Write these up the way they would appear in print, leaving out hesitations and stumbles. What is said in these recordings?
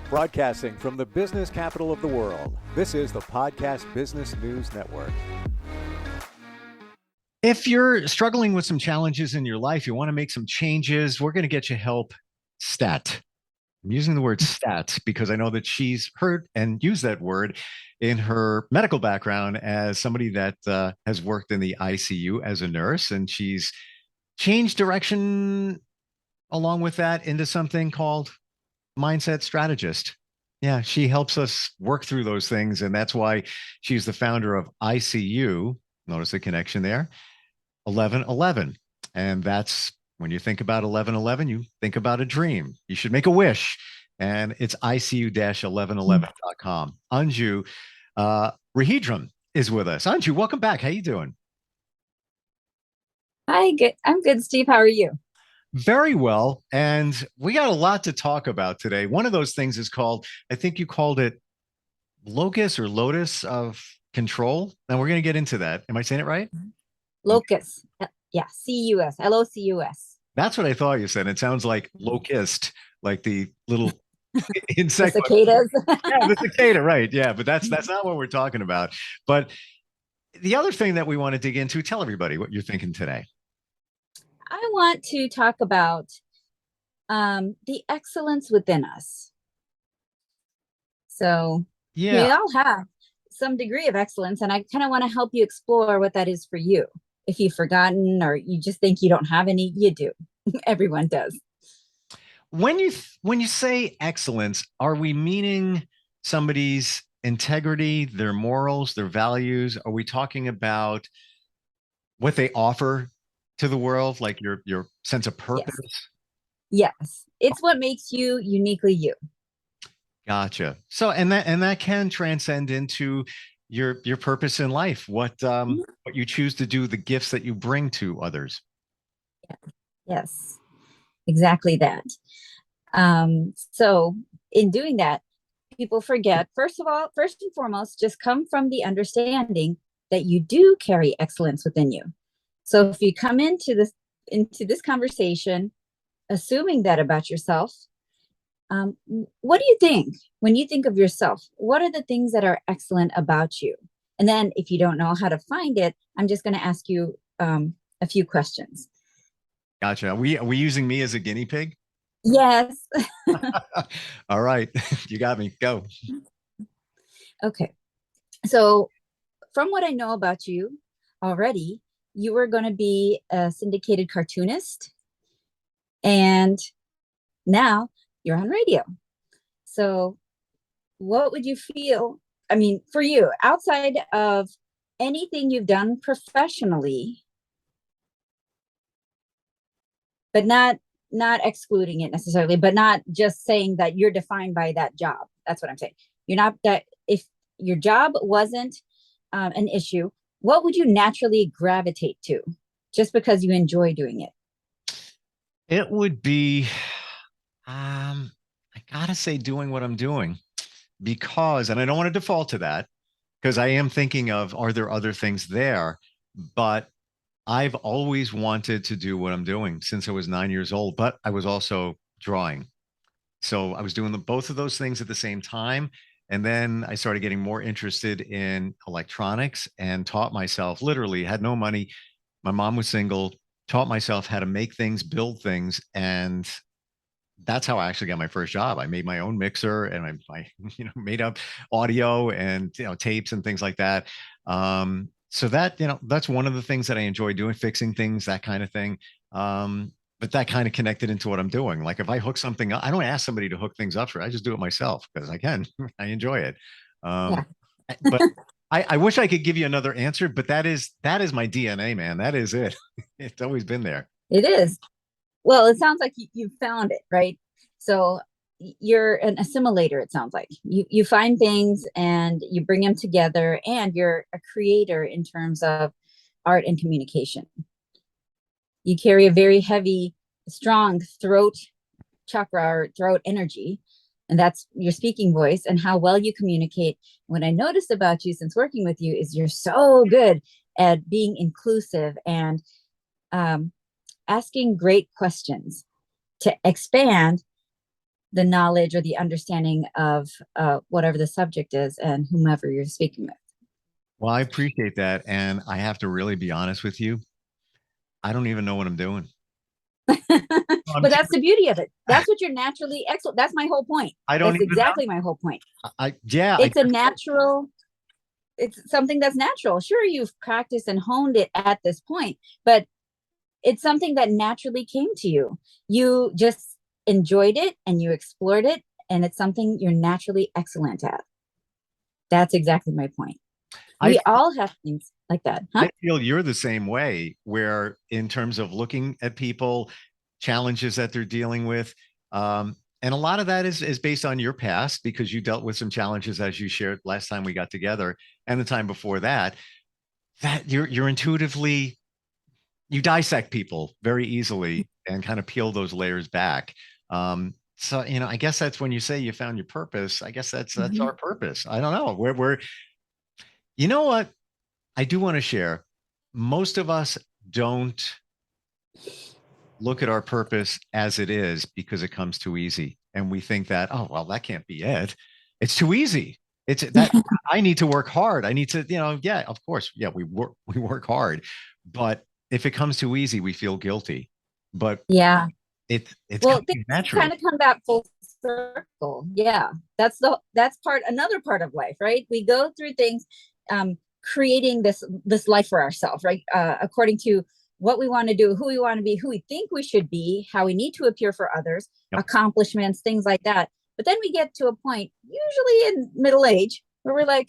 Broadcasting from the business capital of the world, this is the Podcast Business News Network. If you're struggling with some challenges in your life, you want to make some changes, we're going to get you help stat. I'm using the word stat because I know that she's heard and used that word in her medical background as somebody that has worked in the ICU as a nurse, and she's changed direction along with that into something called mindset strategist. Yeah, she helps us work through those things. And that's why she's the founder of ICU. Notice the connection there, 1111. And that's when you think about 1111, you think about a dream. You should make a wish. And it's ICU-1111.com. Anju Redheendran is with us. Anju, welcome back. How you doing? Hi, good. I'm good, Steve. How are you? Very well. And we got a lot to talk about today. One of those things is called, I think you called it locus or lotus of control. And we're going to get into that. Am I saying it right? Locus. Yeah. C-U-S. L-O-C-U-S. That's what I thought you said. It sounds like locust, like the little insect. The cicadas. Yeah, the cicada, right. Yeah, but that's not what we're talking about. But the other thing that we want to dig into, tell everybody what you're thinking today. I want to talk about the excellence within us. So we all have some degree of excellence, and I kind of want to help you explore what that is for you. If you've forgotten or you just think you don't have any, you do. Everyone does. When you say excellence, are we meaning somebody's integrity, their morals, their values? Are we talking about what they offer to the world, like your sense of purpose? Yes. It's what makes you uniquely you. Gotcha. So, and that can transcend into your purpose in life, what you choose to do, the gifts that you bring to others. Yes, exactly that. So in doing that, people forget, first and foremost, just come from the understanding that you do carry excellence within you. So if you come into this conversation assuming that about yourself, what do you think when you think of yourself? What are the things that are excellent about you? And then if you don't know how to find it, I'm just going to ask you a few questions. Gotcha. Are we using me as a guinea pig? Yes. All right. You got me. Go. Okay. So from what I know about you already, you were going to be a syndicated cartoonist, and now you're on radio. So what would you feel? I mean, for you, outside of anything you've done professionally, but not excluding it necessarily, but not just saying that you're defined by that job. That's what I'm saying. You're not that. If your job wasn't an issue, what would you naturally gravitate to just because you enjoy doing it? It would be, I gotta say, doing what I'm doing, because, and I don't want to default to that, because I am thinking of, are there other things there? But I've always wanted to do what I'm doing since I was 9 years old, but I was also drawing. So I was doing both of those things at the same time. And then I started getting more interested in electronics and taught myself, literally had no money. My mom was single, taught myself how to make things, build things. And that's how I actually got my first job. I made my own mixer, and I made up audio and tapes and things like that. So that that's one of the things that I enjoy doing, fixing things, that kind of thing. But that kind of connected into what I'm doing. Like if I hook something up, I don't ask somebody to hook things up for. I just do it myself because I can. I enjoy it. But I wish I could give you another answer, but that is my DNA, man. That is it. It's always been there. It is. Well, it sounds like you found it, right? So you're an assimilator, it sounds like. You find things and you bring them together, and you're a creator in terms of art and communication. You carry a very heavy, strong throat chakra or throat energy, and that's your speaking voice and how well you communicate. What I noticed about you since working with you is you're so good at being inclusive and asking great questions to expand the knowledge or the understanding of whatever the subject is and whomever you're speaking with. Well, I appreciate that. And I have to really be honest with you. I don't even know what I'm doing. But that's the beauty of it. That's what you're naturally excellent. That's my whole point. I don't That's even exactly my whole point. I It's a natural, it's something that's natural. Sure, you've practiced and honed it at this point, but it's something that naturally came to you. You just enjoyed it and you explored it, and it's something you're naturally excellent at. That's exactly my point. I We all have things like that, huh? I feel you're the same way, where in terms of looking at people, challenges that they're dealing with, and a lot of that is based on your past because you dealt with some challenges as you shared last time we got together, and the time before that. That you're intuitively you dissect people very easily and kind of peel those layers back. So I guess that's when you say you found your purpose. I guess that's our purpose. I don't know. We're you know what? I do want to share. Most of us don't look at our purpose as it is because it comes too easy. And we think that, oh, well, that can't be it. It's too easy. It's that I need to work hard. I need to, yeah, of course. Yeah, we work hard. But if it comes too easy, we feel guilty. But Yeah. it's Well, coming things naturally. kind of come back full circle. Yeah. That's another part of life, right? We go through things, creating this life for ourselves, right? According to what we want to do, who we want to be, who we think we should be, how we need to appear for others, Yep. accomplishments, things like that. But then we get to a point, usually in middle age, where we're like,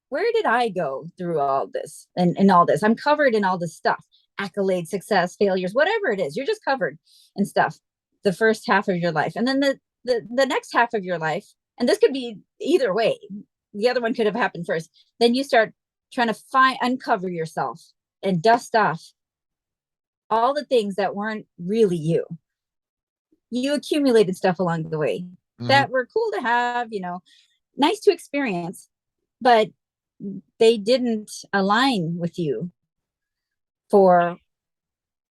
where did I go through all this and all this? I'm covered in all this stuff, accolades, success, failures, whatever it is. You're just covered in stuff the first half of your life. And then the next half of your life, and this could be either way. The other one could have happened first. Then you start trying to uncover yourself and dust off all the things that weren't really you. You accumulated stuff along the way that were cool to have, nice to experience, but they didn't align with you for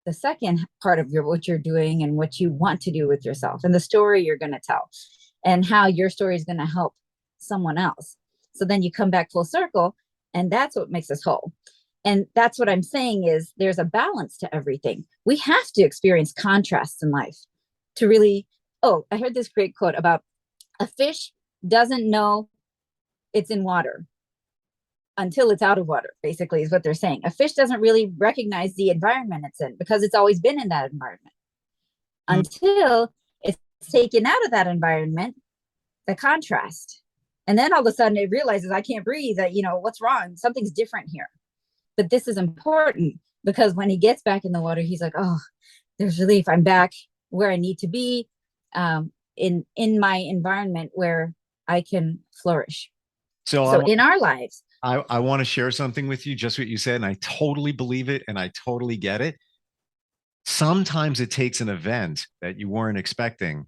the second part of what you're doing and what you want to do with yourself and the story you're going to tell and how your story is going to help someone else. So then you come back full circle, and that's what makes us whole. And that's what I'm saying is there's a balance to everything. We have to experience contrasts in life to really, I heard this great quote about a fish doesn't know it's in water until it's out of water, basically, is what they're saying. A fish doesn't really recognize the environment it's in because it's always been in that environment until it's taken out of that environment, the contrast. And then all of a sudden it realizes I can't breathe, that, what's wrong? Something's different here. But this is important because when he gets back in the water, he's like, oh, there's relief. I'm back where I need to be, in my environment where I can flourish. So in our lives, I want to share something with you, just what you said, and I totally believe it and I totally get it. Sometimes it takes an event that you weren't expecting,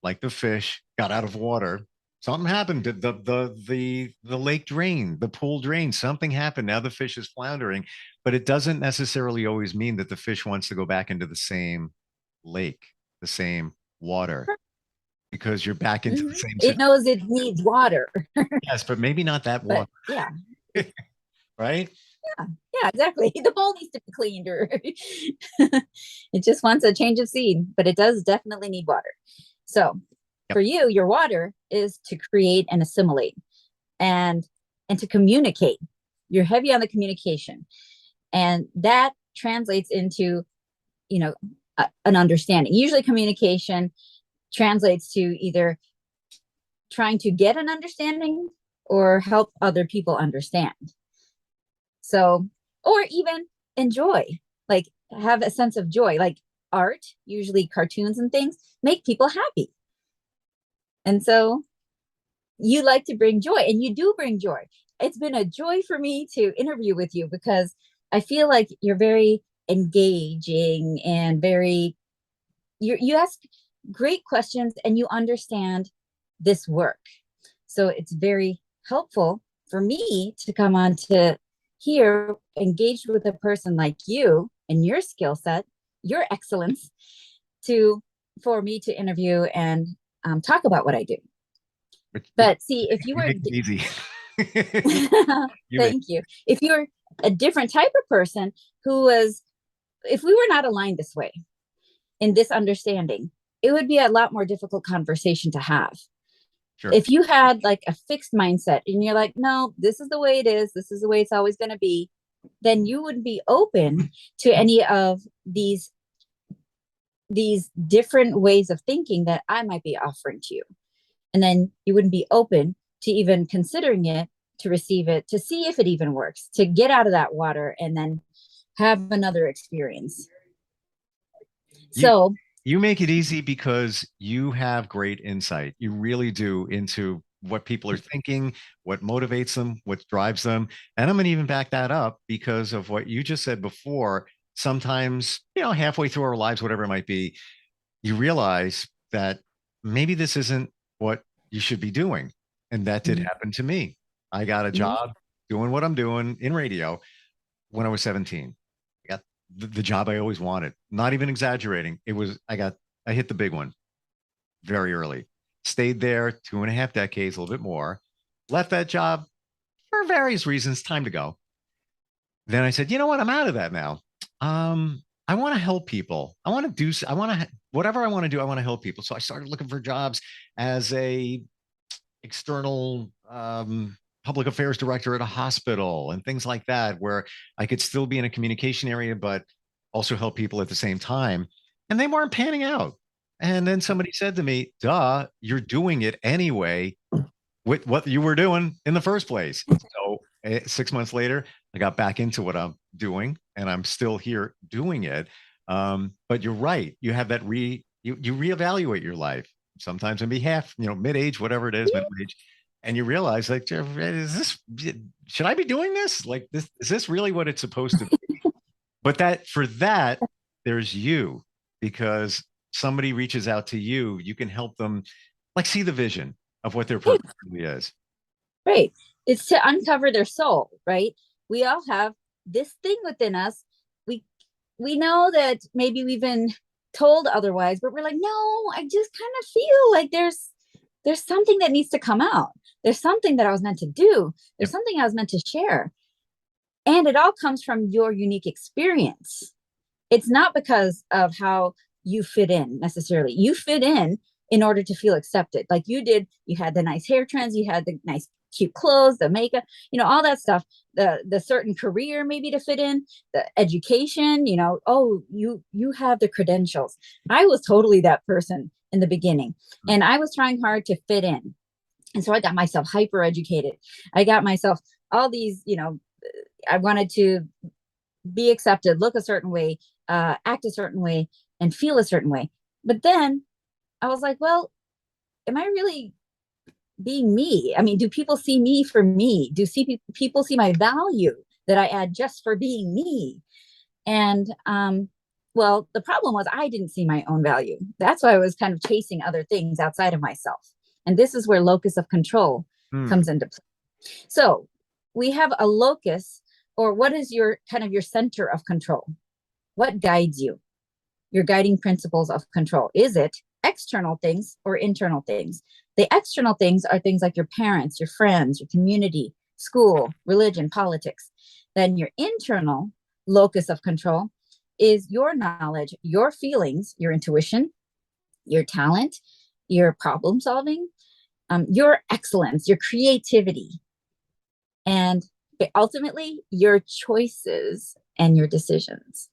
like the fish got out of water. Something happened. The lake drained, the pool drained. Something happened. Now the fish is floundering, but it doesn't necessarily always mean that the fish wants to go back into the same lake, the same water, because you're back into the same. It knows it needs water. Yes, but maybe not that water. But, yeah. Right? Yeah, exactly. The bowl needs to be cleaned, or it just wants a change of scene, but it does definitely need water. So for you, your water is to create and assimilate and to communicate. You're heavy on the communication, and that translates into, an understanding. Usually communication translates to either trying to get an understanding or help other people understand. So, or even enjoy, like have a sense of joy, like art, usually cartoons and things, make people happy. And so you like to bring joy, and you do bring joy. It's been a joy for me to interview with you because I feel like you're very engaging and you ask great questions and you understand this work. So it's very helpful for me to come on to here, engaged with a person like you and your skill set, your excellence, for me to interview and talk about what I do. But see, if you were make it easy. thank you. If you're a different type of person who was, if we were not aligned this way in this understanding, it would be a lot more difficult conversation to have. Sure. If you had like a fixed mindset and you're like, no, this is the way it is, this is the way it's always going to be, then you wouldn't be open to any of these different ways of thinking that I might be offering to you. And then you wouldn't be open to even considering it, to receive it, to see if it even works, to get out of that water and then have another experience. So you make it easy because you have great insight. You really do, into what people are thinking, what motivates them, what drives them. And I'm going to even back that up because of what you just said before. Sometimes, halfway through our lives, whatever it might be, you realize that maybe this isn't what you should be doing. And that did happen to me. I got a job doing what I'm doing in radio when I was 17. I got the job I always wanted. Not even exaggerating. I hit the big one very early. Stayed there 2.5 decades, a little bit more. Left that job for various reasons. Time to go. Then I said, you know what? I'm out of that now. I want to help people. Whatever I want to do, I want to help people. So I started looking for jobs as a external public affairs director at a hospital and things like that, where I could still be in a communication area, but also help people at the same time. And they weren't panning out. And then somebody said to me, duh, you're doing it anyway with what you were doing in the first place. So 6 months later, I got back into what I'm doing and I'm still here doing it. But you're right. You have that you reevaluate your life sometimes in behalf, mid-age, whatever it is, middle-age. And you realize, like, should I be doing this? Like, is this really what it's supposed to be? But there's you, because somebody reaches out to you, you can help them, like, see the vision of what their purpose really is. Right. It's to uncover their soul, right? We all have this thing within us. We know that maybe we've been told otherwise, but we're like, no, I just kind of feel like there's something that needs to come out. There's something that I was meant to do. There's something I was meant to share. And it all comes from your unique experience. It's not because of how you fit in necessarily. You fit in order to feel accepted. Like you did, you had the nice hair trends, you had the nice cute clothes, the makeup, all that stuff, the certain career maybe to fit in, the education, you have the credentials. I was totally that person in the beginning, and I was trying hard to fit in. And so I got myself hyper educated. I got myself all these, I wanted to be accepted, look a certain way, act a certain way, and feel a certain way. But then I was like, well, am I really being me? I mean, do people see me for me? Do people see my value that I add just for being me? And well, the problem was I didn't see my own value. That's why I was kind of chasing other things outside of myself. And this is where locus of control comes into play. So we have a locus, or what is your kind of your center of control? What guides you? Your guiding principles of control. Is it external things or internal things? The external things are things like your parents, your friends, your community, school, religion, politics. Then your internal locus of control is your knowledge, your feelings, your intuition, your talent, your problem solving, your excellence, your creativity, and ultimately your choices and your decisions.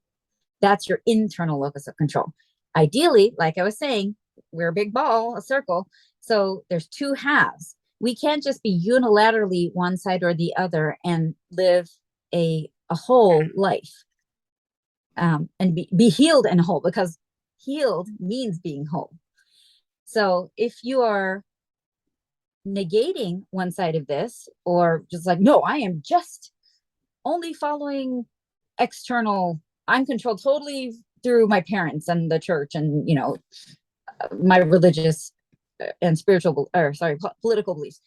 That's your internal locus of control. Ideally, like I was saying, we're a big ball, a circle. So there's two halves. We can't just be unilaterally one side or the other and live a whole life, and be healed and whole, because healed means being whole. So if you are negating one side of this, or just like, no, I am just only following external, I'm controlled totally through my parents and the church and my religious and spiritual, or sorry, political beliefs,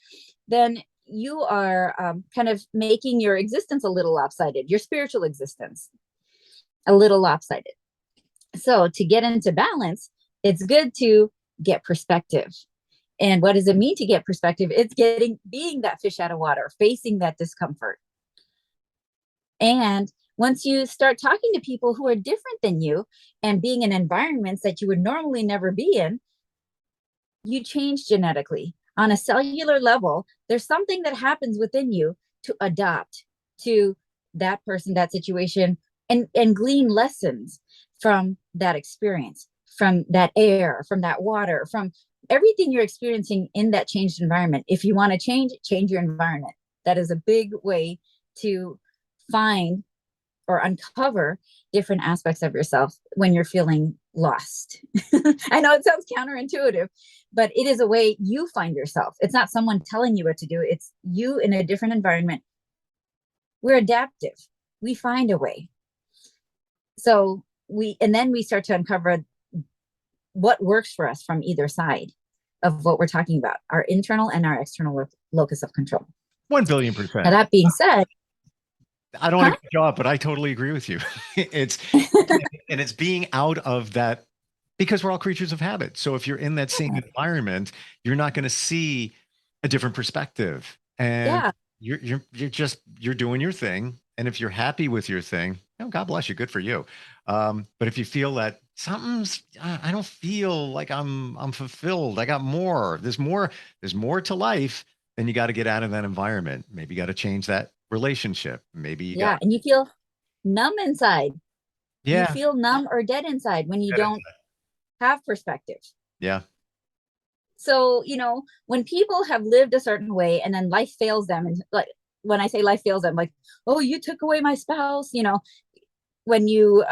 then you are kind of making your existence a little lopsided, your spiritual existence a little lopsided. So to get into balance, it's good to get perspective. And what does it mean to get perspective? It's being that fish out of water, facing that discomfort. And once you start talking to people who are different than you and being in environments that you would normally never be in, you change genetically. On a cellular level, there's something that happens within you to adapt to that person, that situation, and glean lessons from that experience, from that air, from that water, from everything you're experiencing in that changed environment. If you want to change your environment. That is a big way to find or uncover different aspects of yourself when you're feeling lost. I know it sounds counterintuitive, but it is a way you find yourself. It's not someone telling you what to do. It's you in a different environment. We're adaptive. We find a way. So then we start to uncover what works for us from either side of what we're talking about, our internal and our external locus of control. 1,000,000,000%. Now, that being said, I don't want to cut you off, but I totally agree with you. It's being out of that, because we're all creatures of habit. So if you're in that same environment, you're not going to see a different perspective, and you're doing your thing. And if you're happy with your thing, God bless you, good for you. But if you feel that I don't feel like I'm fulfilled, I got more. There's more to life. Then you got to get out of that environment. Maybe you got to change that relationship. Maybe you got, and you feel numb inside. Yeah. You feel numb or dead inside when you don't have perspective. Yeah. So, when people have lived a certain way and then life fails them, and like when I say life fails them, like, oh, you took away my spouse, when you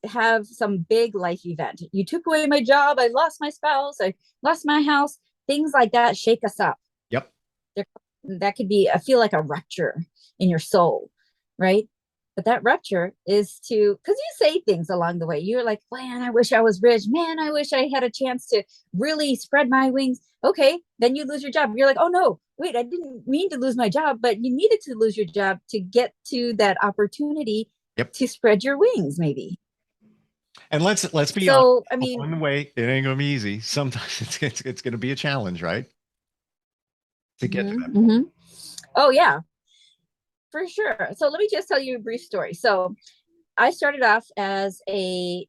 have some big life event, you took away my job, I lost my spouse, I lost my house, things like that shake us up. Yep. That could be, I feel like a rupture in your soul, right? But that rupture is because you say things along the way. You're like, man, I wish I was rich. Man, I wish I had a chance to really spread my wings. Okay, then you lose your job. You're like, oh no, wait, I didn't mean to lose my job, but you needed to lose your job to get to that opportunity to spread your wings, maybe. And let's be so, honest. On the way, it ain't gonna be easy. Sometimes it's gonna be a challenge, right? To get to that point. Oh yeah, for sure. So let me just tell you a brief story. So I started off as a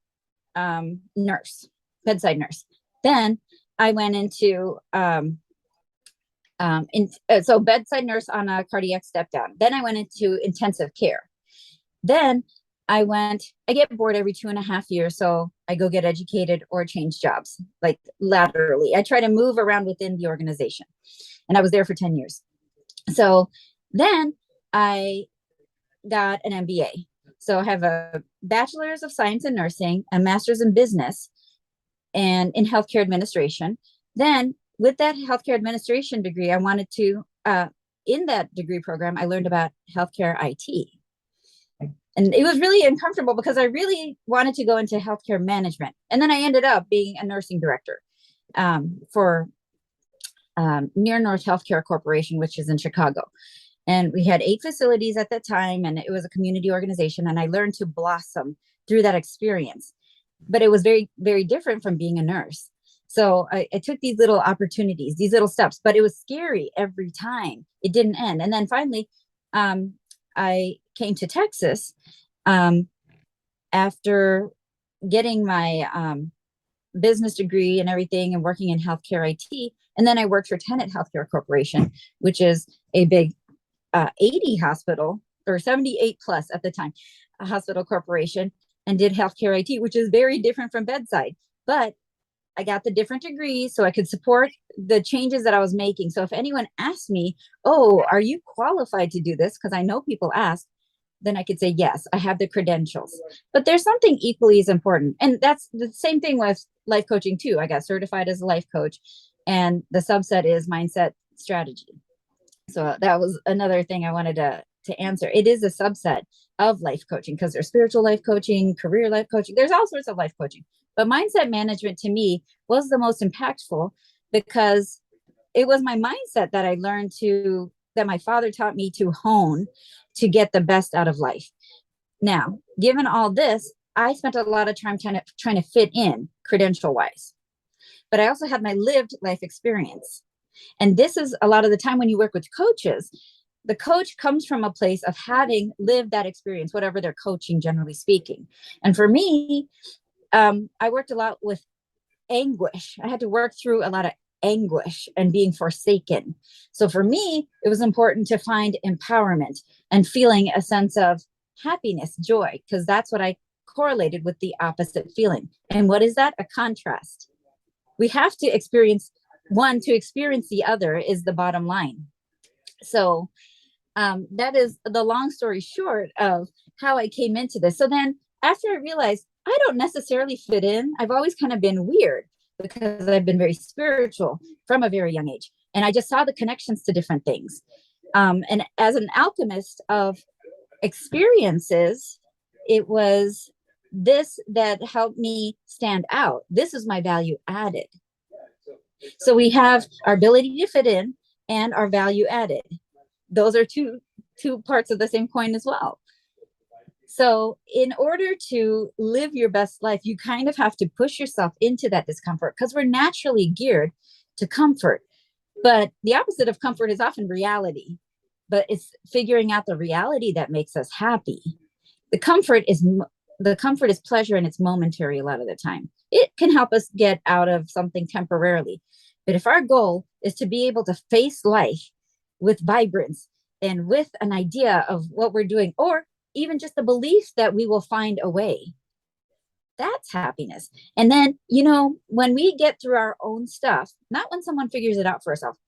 nurse, bedside nurse. Then I went into so bedside nurse on a cardiac step down. Then I went into intensive care. Then I get bored every 2.5 years. So I go get educated or change jobs, like laterally. I try to move around within the organization. And I was there for 10 years. So then I got an MBA. So I have a bachelor's of science in nursing, a master's in business, and in healthcare administration. Then with that healthcare administration degree, I wanted to, in that degree program, I learned about healthcare IT. And it was really uncomfortable because I really wanted to go into healthcare management. And then I ended up being a nursing director for Near North Healthcare Corporation, which is in Chicago. And we had 8 facilities at that time, and it was a community organization. And I learned to blossom through that experience. But it was very, very different from being a nurse. So I took these little opportunities, these little steps, but it was scary every time. It didn't end. And then finally, I came to Texas after getting my business degree and everything and working in healthcare IT. And then I worked for Tenet Healthcare Corporation, which is a big 80 hospital, or 78 plus at the time, a hospital corporation, and did healthcare IT, which is very different from bedside. But I got the different degrees so I could support the changes that I was making. So if anyone asked me, oh, are you qualified to do this? Because I know people ask, then I could say, yes, I have the credentials. But there's something equally as important. And that's the same thing with life coaching too. I got certified as a life coach, and the subset is mindset strategy. So that was another thing I wanted to answer. It is a subset of life coaching because there's spiritual life coaching, career life coaching. There's all sorts of life coaching. But mindset management to me was the most impactful because it was my mindset that I learned that my father taught me to hone to get the best out of life. Now, given all this, I spent a lot of time trying to fit in credential wise. but I also had my lived life experience. And this is a lot of the time when you work with coaches, the coach comes from a place of having lived that experience, whatever they're coaching, generally speaking. And for me, I worked a lot with anguish. I had to work through a lot of anguish and being forsaken. So for me, it was important to find empowerment and feeling a sense of happiness, joy, because that's what I correlated with the opposite feeling. And what is that? A contrast. We have to experience one to experience the other is the bottom line. So that is the long story short of how I came into this. So then after I realized I don't necessarily fit in, I've always kind of been weird because I've been very spiritual from a very young age. And I just saw the connections to different things. And as an alchemist of experiences, it was this that helped me stand out. This is my value added. So we have our ability to fit in and our value added. Those are two parts of the same coin as well. So in order to live your best life, you kind of have to push yourself into that discomfort because we're naturally geared to comfort. But the opposite of comfort is often reality. But it's figuring out the reality that makes us happy. The comfort is pleasure, and it's momentary a lot of the time. It can help us get out of something temporarily. But if our goal is to be able to face life with vibrance and with an idea of what we're doing, or even just the belief that we will find a way, that's happiness. And then, when we get through our own stuff, not when someone figures it out for ourselves,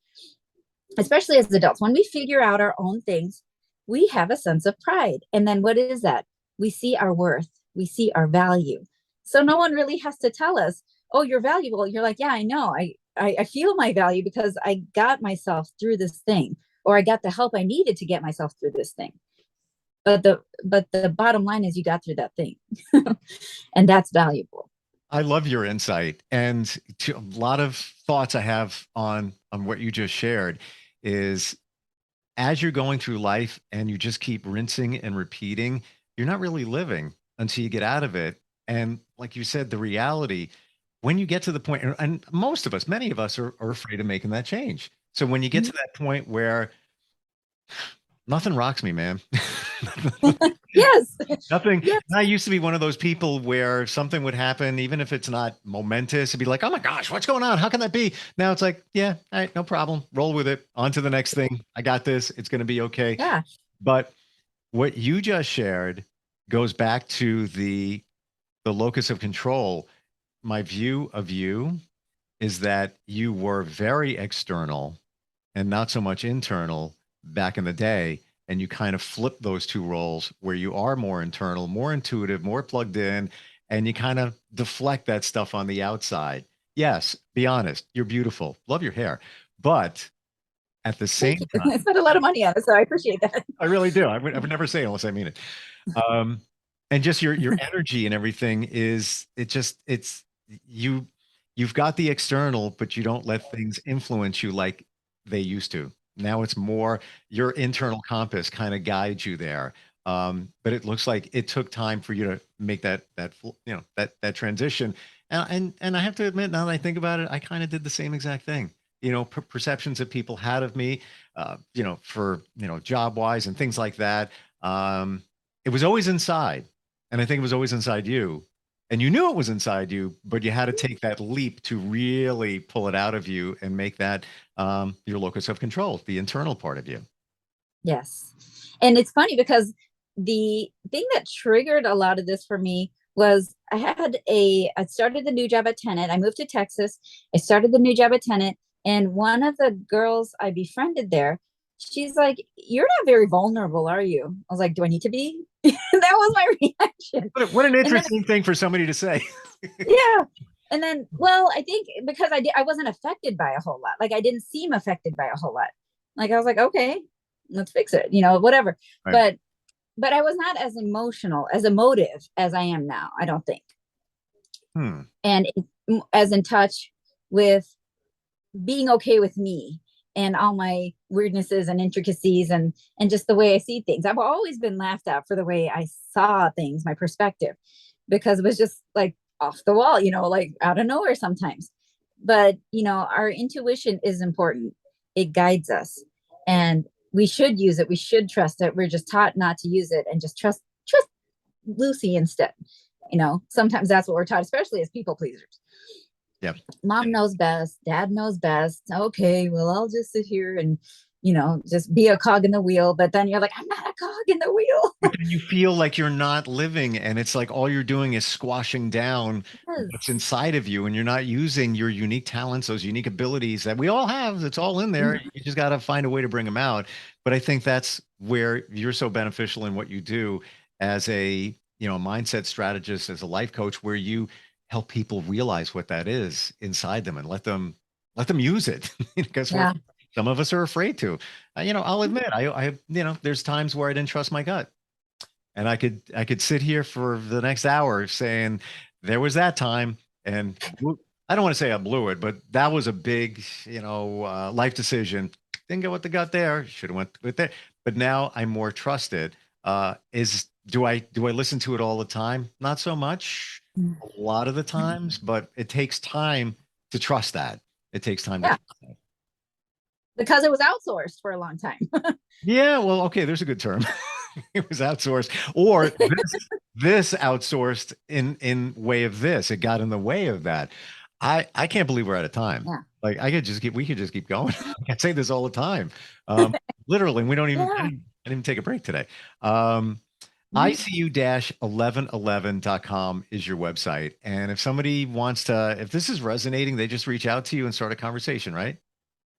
especially as adults, when we figure out our own things, we have a sense of pride. And then what is that? We see our worth, we see our value. So no one really has to tell us, oh, you're valuable. You're like, yeah, I know. I feel my value because I got myself through this thing, or I got the help I needed to get myself through this thing. But the bottom line is you got through that thing. And that's valuable. I love your insight, and a lot of thoughts I have on what you just shared is as you're going through life and you just keep rinsing and repeating, you're not really living until you get out of it. And like you said, the reality, when you get to the point, and most of us, many of us are afraid of making that change. So when you get to that point where nothing rocks me, man. Yes. Nothing. Yes. I used to be one of those people where something would happen, even if it's not momentous, it'd be like, oh my gosh, what's going on? How can that be? Now it's like, yeah, all right, no problem. Roll with it. On to the next thing. I got this. It's going to be okay. Yeah. But what you just shared goes back to the locus of control. My view of you is that you were very external and not so much internal back in the day. And you kind of flip those two roles where you are more internal, more intuitive, more plugged in, and you kind of deflect that stuff on the outside. Yes, be honest, you're beautiful. Love your hair. But at the same time, I spent a lot of money on it, so I appreciate that. I really do. I would never say it unless I mean it. And just your energy and everything it's you've got the external, but you don't let things influence you like they used to. Now it's more your internal compass kind of guides you there. But it looks like it took time for you to make that transition. And I have to admit, now that I think about it, I kind of did the same exact thing. Perceptions that people had of me, for job wise and things like that. It was always inside, and I think it was always inside you. And you knew it was inside you, but you had to take that leap to really pull it out of you and make that your locus of control, the internal part of you. Yes. And it's funny because the thing that triggered a lot of this for me was I started the new job at Tenet. I moved to Texas. I started the new job at Tenet. And one of the girls I befriended there, she's like, you're not very vulnerable, are you? I was like, do I need to be? That was my reaction. What an interesting thing for somebody to say. Yeah. And then, well, I think because I wasn't affected by a whole lot. Like I didn't seem affected by a whole lot. Like I was like, okay, let's fix it, whatever. Right. But I was not as emotive as I am now, I don't think. And as in touch with being okay with me and all my weirdnesses and intricacies and just the way I see things. I've always been laughed at for the way I saw things, my perspective, because it was just like off the wall, like out of nowhere sometimes. but our intuition is important. It guides us, and we should use it. We should trust it. We're just taught not to use it and just trust Lucy instead. Sometimes that's what we're taught, especially as people pleasers. Yep. Mom knows best. Dad knows best. Okay, well, I'll just sit here and, just be a cog in the wheel. But then you're like, I'm not a cog in the wheel. But then you feel like you're not living, and it's like all you're doing is squashing down what's inside of you, and you're not using your unique talents, those unique abilities that we all have. It's all in there. Mm-hmm. You just got to find a way to bring them out. But I think that's where you're so beneficial in what you do as a mindset strategist, as a life coach, where you help people realize what that is inside them and let them use it. Because some of us are afraid to. I'll admit, I there's times where I didn't trust my gut, and I could sit here for the next hour saying there was that time, and I don't want to say I blew it, but that was a big life decision. Didn't go with the gut there. Should have went with there. But now I'm more trusted. Do I listen to it all the time? Not so much. A lot of the times, but it takes time to trust that. It takes time to trust that. Because it was outsourced for a long time. Yeah, well, okay, there's a good term. It was outsourced, or this outsourced in way of this. It got in the way of that. I can't believe we're out of time. Yeah. Like we could just keep going. I say this all the time. Literally, we don't even I didn't even take a break today. ICU-1111.com is your website. And if somebody wants to, if this is resonating, they just reach out to you and start a conversation, right?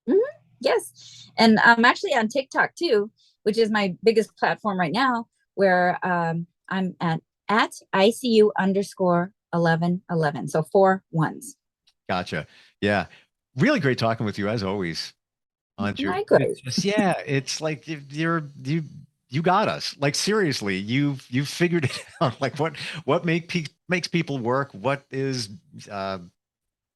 Mm-hmm. Yes. And I'm actually on TikTok too, which is my biggest platform right now, where I'm at ICU_1111. So 4 1s. Gotcha. Yeah. Really great talking with you as always, Anju. Likewise. It's like you got us. Like seriously, you've figured it out. Like what makes people work, what is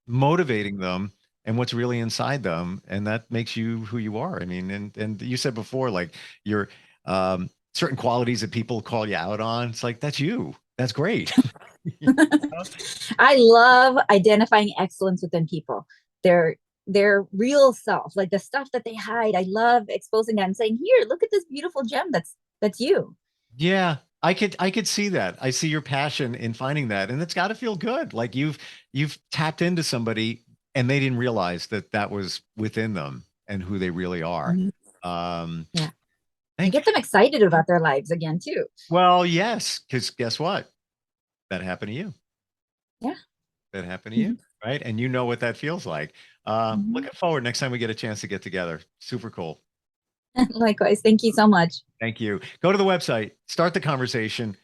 motivating them, and what's really inside them, and that makes you who you are. I mean, and you said before, like your certain qualities that people call you out on. It's like that's you. That's great. I love identifying excellence within people. Their real self, like the stuff that they hide. I love exposing that and saying, here, look at this beautiful gem that's you. Yeah, I could see that. I see your passion in finding that, and it's got to feel good. Like you've tapped into somebody and they didn't realize that was within them and who they really are. And get them excited about their lives again too. Well, yes, because guess what? That happened to you. Yeah. That happened to you, right? And you know what that feels like. Looking forward next time we get a chance to get together. Super cool. Likewise. Thank you so much. Thank you. Go to the website, start the conversation,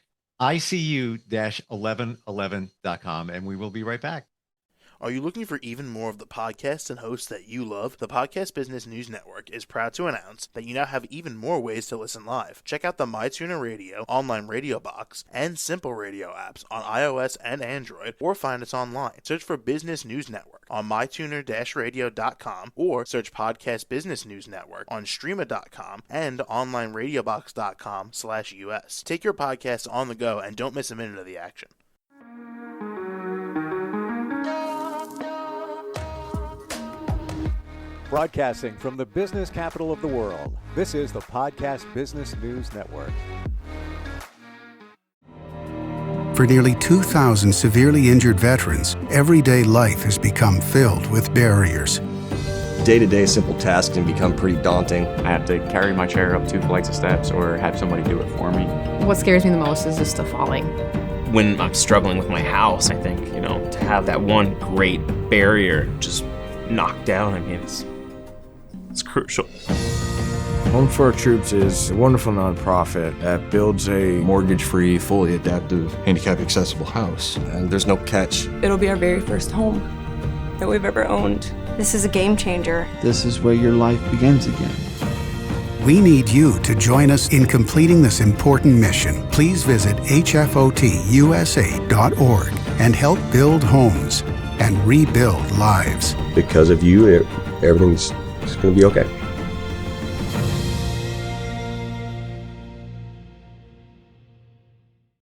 ICU-1111.com, and we will be right back. Are you looking for even more of the podcasts and hosts that you love? The Podcast Business News Network is proud to announce that you now have even more ways to listen live. Check out the MyTuner Radio, online radio box, and Simple Radio apps on iOS and Android, or find us online. Search for Business News Network on mytuner-radio.com, or search Podcast Business News Network on streama.com and onlineradiobox.com/US. Take your podcast on the go and don't miss a minute of the action. Broadcasting from the business capital of the world, this is the Podcast Business News Network. For nearly 2,000 severely injured veterans, everyday life has become filled with barriers. Day-to-day simple tasks can become pretty daunting. I have to carry my chair up 2 flights of steps or have somebody do it for me. What scares me the most is just the falling. When I'm struggling with my house, I think, to have that one great barrier just knocked down, I mean, it's crucial. Home for Our Troops is a wonderful nonprofit that builds a mortgage-free, fully adaptive, handicap-accessible house. And there's no catch. It'll be our very first home that we've ever owned. This is a game changer. This is where your life begins again. We need you to join us in completing this important mission. Please visit hfotusa.org and help build homes and rebuild lives. Because of you, everything's going to be okay.